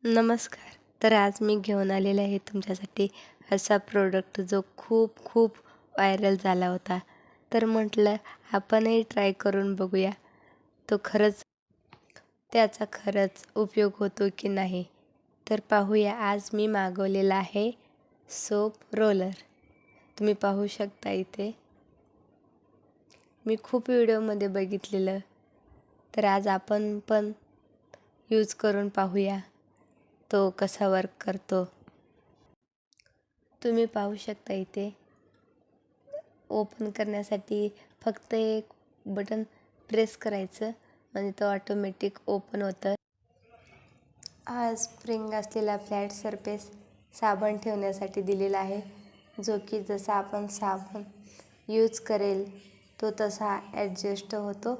नमस्कार. तर आज मी घेऊन आलेले आहे तुमच्यासाठी असा प्रोडक्ट जो खूप खूप व्हायरल झाला होता. तर म्हटलं आपणही ट्राय करून बघूया. त्याचा खरंच उपयोग होतो की नाही. तर पाहूया. आज मी मागवलेला आहे सोप रोलर. तुम्ही पाहू शकता इथे. मी खूप व्हिडिओमध्ये बघितलेलं. तर आज आपण पण यूज करून पाहूया तो कसा वर्क करतो. तुम्ही पाहू शकता इथे ओपन करण्यासाठी फक्त एक बटन प्रेस करायचं म्हणजे तो ऑटोमॅटिक ओपन होतं. हा स्प्रिंग असलेला फ्लॅट सरफेस साबण ठेवण्यासाठी दिलेला आहे, जो की जसा आपण साबण यूज करेल तो तसा ॲडजस्ट होतो.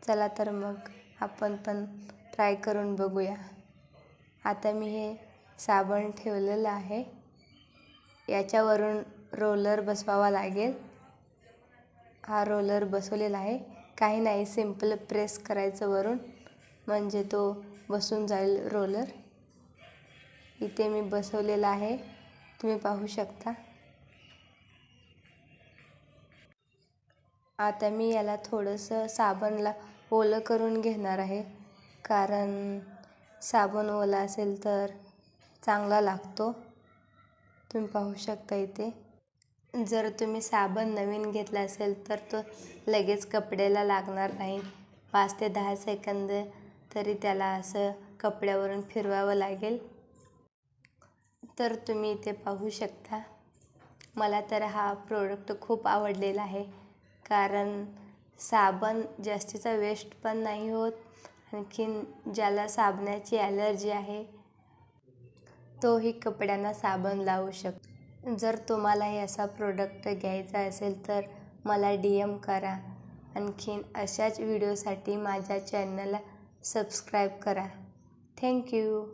चला तर मग आपण पण ट्राय करून बघूया. आता मी हे साबण ठेवलेलं आहे. याच्यावरून रोलर बसवावा लागेल. हा रोलर बसवलेला आहे. काही नाही, सिंपल प्रेस करायचं वरून म्हणजे तो बसून जाईल रोलर. इथे मी बसवलेला आहे, तुम्ही पाहू शकता. आता मी याला थोडंसं साबणला ओलं करून घेणार आहे, कारण साबण ओला असेल तर चांगला लागतो. तुम्ही पाहू शकता इथे. जर तुम्ही साबण नवीन घेतला असेल तर तो लगेच कपड्याला लागणार नाही. 5 ते 10 सेकंद तरी त्याला असं कपड्यावरून फिरवावं लागेल. तर तुम्ही इथे पाहू शकता. मला तर हा प्रोडक्ट खूप आवडलेला आहे, कारण साबण जास्तीचा वेस्ट पण नाही होत. आणखीन ज्याला साबणाची ॲलर्जी आहे तोही कपड्यांना साबण लावू शकतो. जर तुम्हालाही असा प्रोडक्ट घ्यायचा असेल तर मला DM करा. आणखीन अशाच व्हिडिओसाठी माझ्या चॅनलला सबस्क्राईब करा. थँक्यू.